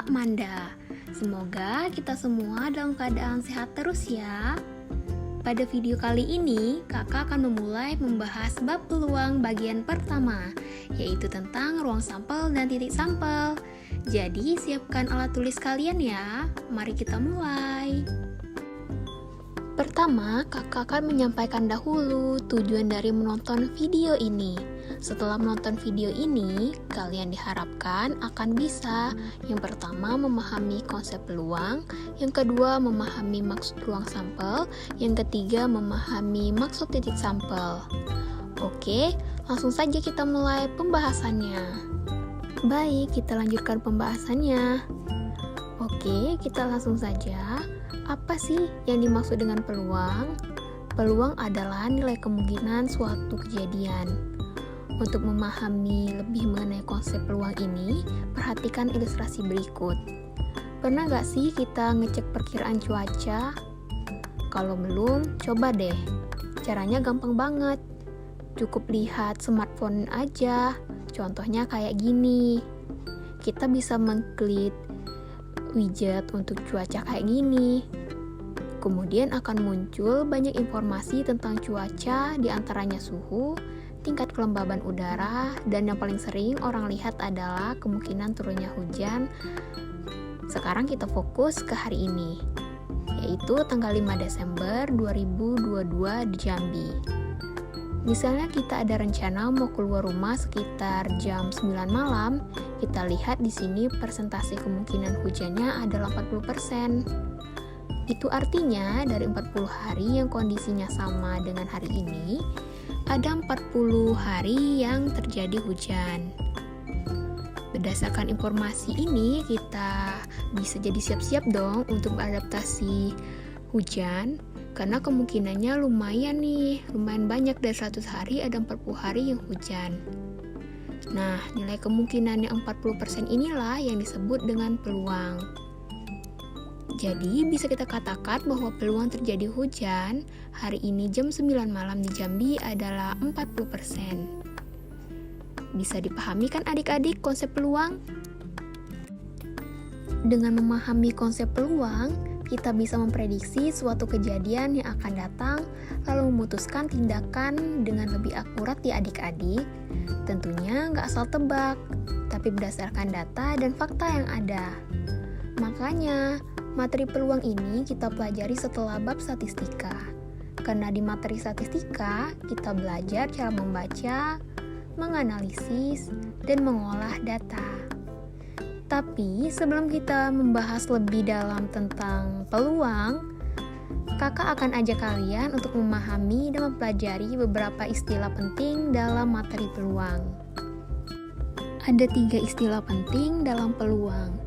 Kak Manda. Semoga kita semua dalam keadaan sehat terus ya. Pada video kali ini, kakak akan memulai membahas bab peluang bagian pertama, yaitu tentang ruang sampel dan titik sampel. Jadi, siapkan alat tulis kalian ya. Mari kita mulai. Pertama, kakak akan menyampaikan dahulu tujuan dari menonton video ini. Setelah menonton video ini, kalian diharapkan akan bisa yang pertama memahami konsep peluang, yang kedua memahami maksud ruang sampel, yang ketiga memahami maksud titik sampel. Oke, langsung saja kita mulai pembahasannya. Baik, kita lanjutkan pembahasannya. Oke, kita langsung saja. Apa sih yang dimaksud dengan peluang? Peluang adalah nilai kemungkinan suatu kejadian. Untuk memahami lebih mengenai konsep peluang ini, perhatikan ilustrasi berikut. Pernah gak sih kita ngecek perkiraan cuaca? Kalau belum, coba deh. Caranya gampang banget. Cukup lihat smartphone aja. Contohnya kayak gini. Kita bisa mengklik widget untuk cuaca kayak gini. Kemudian akan muncul banyak informasi tentang cuaca, diantaranya suhu, tingkat kelembaban udara, dan yang paling sering orang lihat adalah kemungkinan turunnya hujan. Sekarang kita fokus ke hari ini, yaitu tanggal 5 Desember 2022 di Jambi. Misalnya kita ada rencana mau keluar rumah sekitar jam 9 malam, kita lihat di sini persentase kemungkinan hujannya adalah 40%. Itu artinya dari 40 hari yang kondisinya sama dengan hari ini, ada 40 hari yang terjadi hujan. Berdasarkan informasi ini, kita bisa jadi siap-siap dong untuk beradaptasi hujan, karena kemungkinannya lumayan banyak. Dari 100 hari ada 40 hari yang hujan. Nah, nilai kemungkinan yang 40% inilah yang disebut dengan peluang. Jadi, bisa kita katakan bahwa peluang terjadi hujan hari ini jam 9 malam di Jambi adalah 40%. Bisa dipahami kan adik-adik konsep peluang? Dengan memahami konsep peluang, kita bisa memprediksi suatu kejadian yang akan datang, lalu memutuskan tindakan dengan lebih akurat ya adik-adik. Tentunya nggak asal tebak, tapi berdasarkan data dan fakta yang ada. Makanya, materi peluang ini kita pelajari setelah bab statistika. Karena di materi statistika, kita belajar cara membaca, menganalisis, dan mengolah data. Tapi sebelum kita membahas lebih dalam tentang peluang, kakak akan ajak kalian untuk memahami dan mempelajari beberapa istilah penting dalam materi peluang. Ada 3 istilah penting dalam peluang.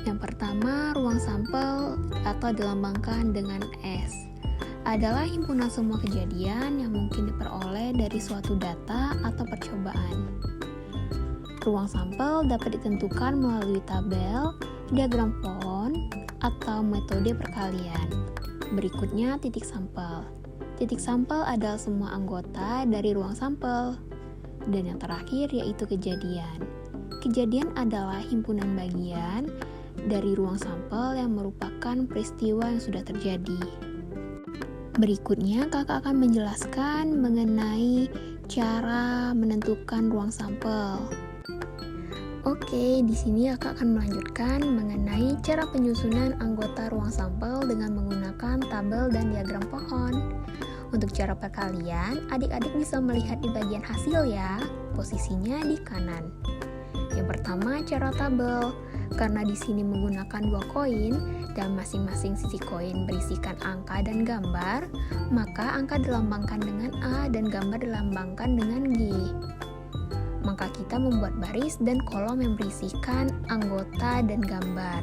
Yang pertama, ruang sampel atau dilambangkan dengan S adalah himpunan semua kejadian yang mungkin diperoleh dari suatu data atau percobaan. Ruang sampel dapat ditentukan melalui tabel, diagram pohon, atau metode perkalian. Berikutnya titik sampel. Titik sampel adalah semua anggota dari ruang sampel. Dan yang terakhir yaitu kejadian. Kejadian adalah himpunan bagian dari ruang sampel yang merupakan peristiwa yang sudah terjadi. Berikutnya, kakak akan menjelaskan mengenai cara menentukan ruang sampel. Oke, di sini kakak akan melanjutkan mengenai cara penyusunan anggota ruang sampel dengan menggunakan tabel dan diagram pohon. Untuk cara perkalian, adik-adik bisa melihat di bagian hasil ya, posisinya di kanan. Yang pertama, cara tabel. Karena di sini menggunakan 2 koin dan masing-masing sisi koin berisikan angka dan gambar, maka angka dilambangkan dengan A dan gambar dilambangkan dengan G. Maka kita membuat baris dan kolom yang berisikan anggota dan gambar.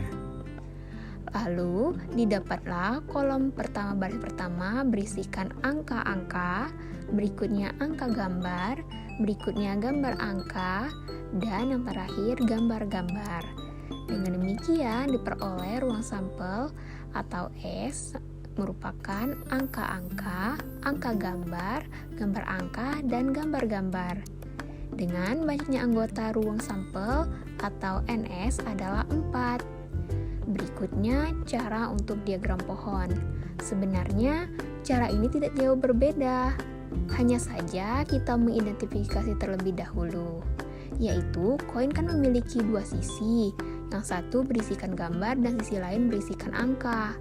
Lalu, didapatlah kolom pertama baris pertama berisikan angka-angka, berikutnya angka gambar, berikutnya gambar angka, dan yang terakhir gambar-gambar. Dengan demikian diperoleh ruang sampel atau S merupakan angka-angka, angka gambar, gambar angka, dan gambar-gambar. Dengan banyaknya anggota ruang sampel atau NS adalah 4. Berikutnya, cara untuk diagram pohon. Sebenarnya, cara ini tidak jauh berbeda. Hanya saja kita mengidentifikasi terlebih dahulu, yaitu koin kan memiliki dua sisi. Yang satu berisikan gambar dan sisi lain berisikan angka.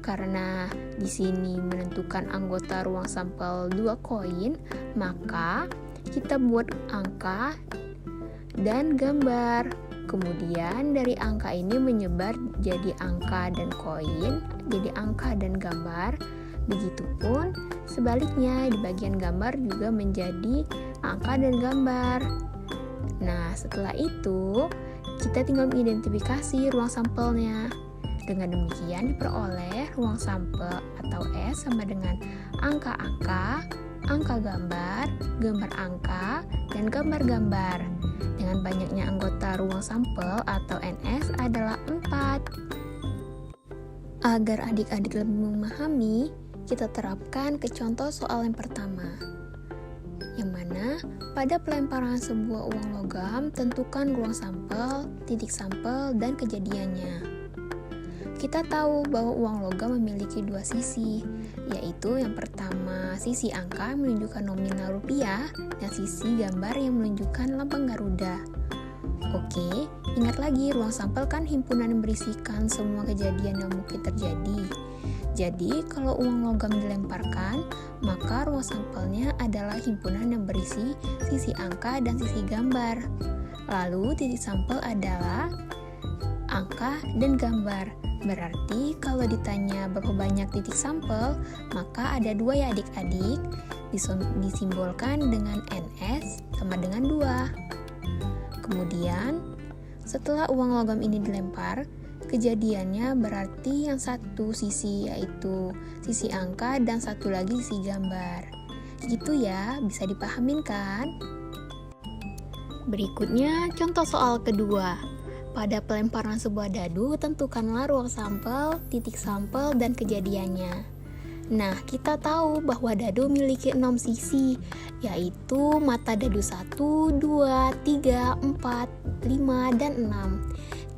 Karena di sini menentukan anggota ruang sampel dua koin, maka kita buat angka dan gambar. Kemudian dari angka ini menyebar jadi angka dan koin, jadi angka dan gambar. Begitupun sebaliknya di bagian gambar juga menjadi angka dan gambar. Nah, setelah itu kita tinggal mengidentifikasi ruang sampelnya. Dengan demikian diperoleh ruang sampel atau S sama dengan angka-angka, angka gambar, gambar angka, dan gambar-gambar. Dengan banyaknya anggota ruang sampel atau NS adalah 4. Agar adik-adik lebih memahami, kita terapkan ke contoh soal yang pertama. Yang mana pada pelemparan sebuah uang logam, tentukan ruang sampel, titik sampel, dan kejadiannya. Kita tahu bahwa uang logam memiliki dua sisi, yaitu yang pertama sisi angka menunjukkan nominal rupiah dan sisi gambar yang menunjukkan lambang Garuda. Oke, ingat lagi ruang sampel kan himpunan yang berisikan semua kejadian yang mungkin terjadi. Jadi kalau uang logam dilemparkan, maka ruang sampelnya adalah himpunan yang berisi sisi angka dan sisi gambar. Lalu titik sampel adalah angka dan gambar. Berarti kalau ditanya berapa banyak titik sampel, maka ada 2 ya adik-adik, disimbolkan dengan NS sama dengan 2. Kemudian, setelah uang logam ini dilempar, kejadiannya berarti yang satu sisi yaitu sisi angka dan satu lagi sisi gambar. Gitu ya, bisa dipahamin kan? Berikutnya contoh soal kedua. Pada pelemparan sebuah dadu, tentukanlah ruang sampel, titik sampel, dan kejadiannya. Nah, kita tahu bahwa dadu memiliki 6 sisi, yaitu mata dadu 1, 2, 3, 4, 5, dan 6.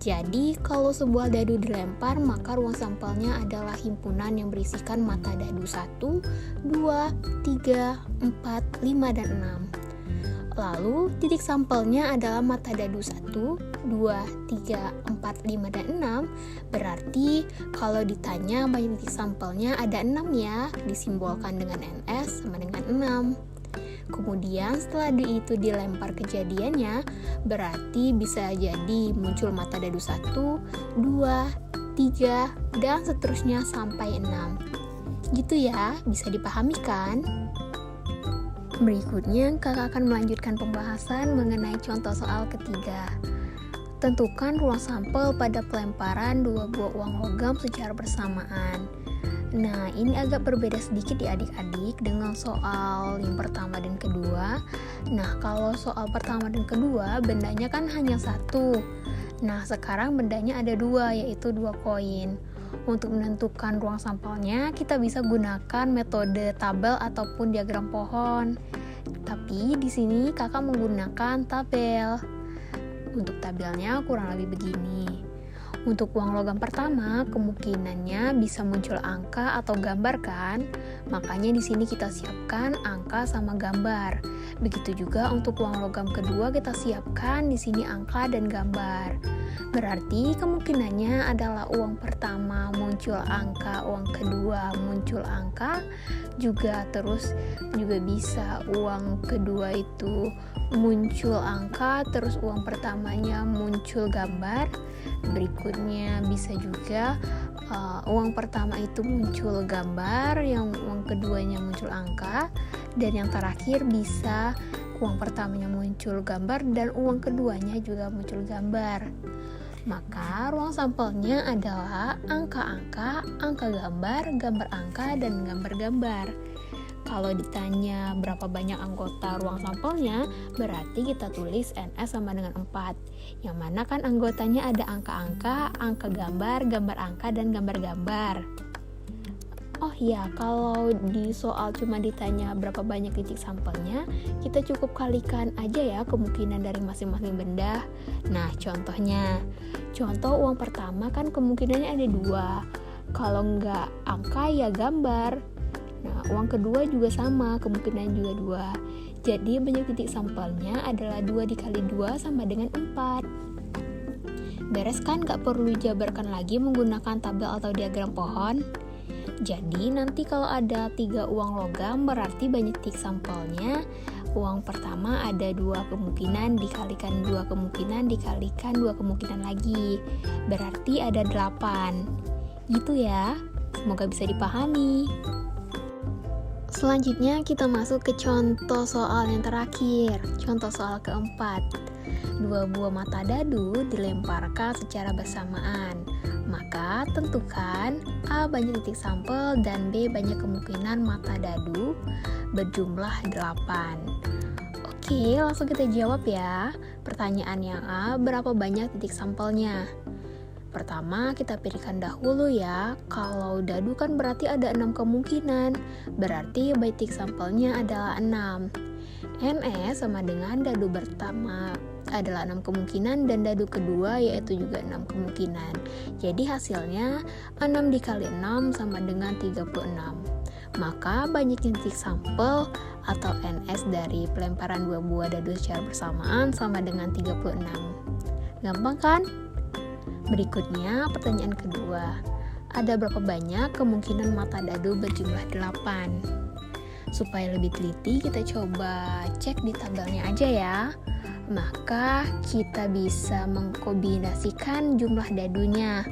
Jadi, kalau sebuah dadu dilempar, maka ruang sampelnya adalah himpunan yang berisikan mata dadu 1, 2, 3, 4, 5, dan 6. Lalu, titik sampelnya adalah mata dadu 1, 2, 3, 4, 5, dan 6. Berarti kalau ditanya banyak titik sampelnya ada 6 ya, disimbolkan dengan NS sama dengan 6. Kemudian setelah itu dilempar kejadiannya, berarti bisa jadi muncul mata dadu 1, 2, 3, dan seterusnya sampai 6. Gitu ya, bisa dipahami kan? Berikutnya, kakak akan melanjutkan pembahasan mengenai contoh soal ketiga. Tentukan ruang sampel pada pelemparan 2 buah uang logam secara bersamaan. Nah, ini agak berbeda sedikit ya adik-adik dengan soal yang pertama dan kedua. Nah, kalau soal pertama dan kedua, bendanya kan hanya 1. Nah, sekarang bendanya ada 2, yaitu 2 koin. Untuk menentukan ruang sampelnya, kita bisa gunakan metode tabel ataupun diagram pohon. Tapi di sini kakak menggunakan tabel. Untuk tabelnya kurang lebih begini. Untuk uang logam pertama, kemungkinannya bisa muncul angka atau gambar kan? Makanya di sini kita siapkan angka sama gambar. Begitu juga untuk uang logam kedua kita siapkan di sini angka dan gambar. Berarti kemungkinannya adalah uang pertama muncul angka, uang kedua muncul angka, juga bisa uang kedua itu muncul angka, terus uang pertamanya muncul gambar. Berikutnya bisa juga uang pertama itu muncul gambar, yang uang keduanya muncul angka, dan yang terakhir bisa uang pertamanya muncul gambar dan uang keduanya juga muncul gambar. Maka ruang sampelnya adalah angka-angka, angka gambar, gambar angka, dan gambar-gambar. Kalau ditanya berapa banyak anggota ruang sampelnya, berarti kita tulis NS sama dengan 4. Yang mana kan anggotanya ada angka-angka, angka gambar, gambar angka, dan gambar-gambar. Oh iya, kalau di soal cuma ditanya berapa banyak titik sampelnya, kita cukup kalikan aja ya kemungkinan dari masing-masing benda. Nah, contoh uang pertama kan kemungkinannya ada 2. Kalau nggak angka ya gambar. Nah, uang kedua juga sama, kemungkinan juga 2. Jadi banyak titik sampelnya adalah 2 dikali 2 sama dengan 4. Beres kan, nggak perlu jabarkan lagi menggunakan tabel atau diagram pohon. Jadi nanti kalau ada 3 uang logam berarti banyak titik sampelnya. Uang pertama ada 2 kemungkinan dikalikan 2 kemungkinan dikalikan 2 kemungkinan lagi. Berarti ada 8. Gitu ya. Semoga bisa dipahami. Selanjutnya kita masuk ke contoh soal yang terakhir. Contoh soal keempat. 2 buah mata dadu dilemparkan secara bersamaan. Maka tentukan A banyak titik sampel dan B banyak kemungkinan mata dadu berjumlah 8. Oke, langsung kita jawab ya. Pertanyaan yang A, berapa banyak titik sampelnya? Pertama, kita pilihkan dahulu ya. Kalau dadu kan berarti ada 6 kemungkinan. Berarti titik sampelnya adalah 6. NS sama dengan dadu pertama adalah 6 kemungkinan dan dadu kedua yaitu juga 6 kemungkinan. Jadi hasilnya 6 dikali 6 sama dengan 36. Maka banyaknya titik sampel atau NS dari pelemparan 2 buah dadu secara bersamaan sama dengan 36. Gampang kan? Berikutnya pertanyaan kedua. Ada berapa banyak kemungkinan mata dadu berjumlah 8? Supaya lebih teliti, kita coba cek di tabelnya aja ya. Maka kita bisa mengkombinasikan jumlah dadunya.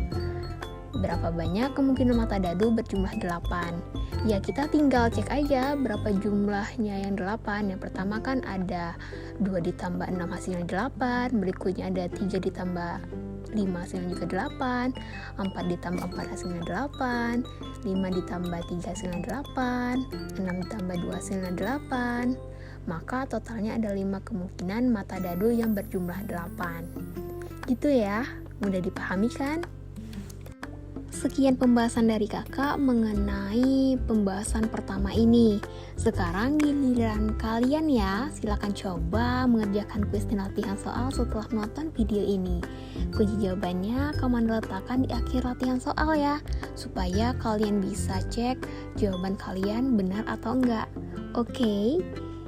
Berapa banyak kemungkinan mata dadu berjumlah 8? Ya kita tinggal cek aja berapa jumlahnya yang 8. Yang pertama kan ada 2 ditambah 6 hasilnya 8. Berikutnya ada 3 ditambah 5 hasilnya juga 8, 4 ditambah 4 hasilnya 8, 5 ditambah 3 hasilnya 8, 6 ditambah 2 hasilnya 8. Maka totalnya ada 5 kemungkinan mata dadu yang berjumlah 8. Gitu ya, mudah dipahami kan? Sekian pembahasan dari kakak mengenai pembahasan pertama ini. Sekarang giliran kalian ya, silakan coba mengerjakan kuis dan latihan soal setelah menonton video ini. Kunci jawabannya kamu letakkan di akhir latihan soal ya, supaya kalian bisa cek jawaban kalian benar atau enggak. Oke?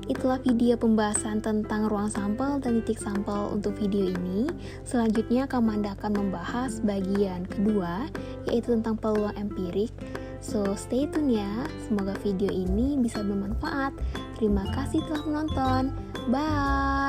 Itulah video pembahasan tentang ruang sampel dan titik sampel untuk video ini. Selanjutnya Kamanda akan membahas bagian kedua, yaitu tentang peluang empirik. So stay tune ya, semoga video ini bisa bermanfaat. Terima kasih telah menonton. Bye!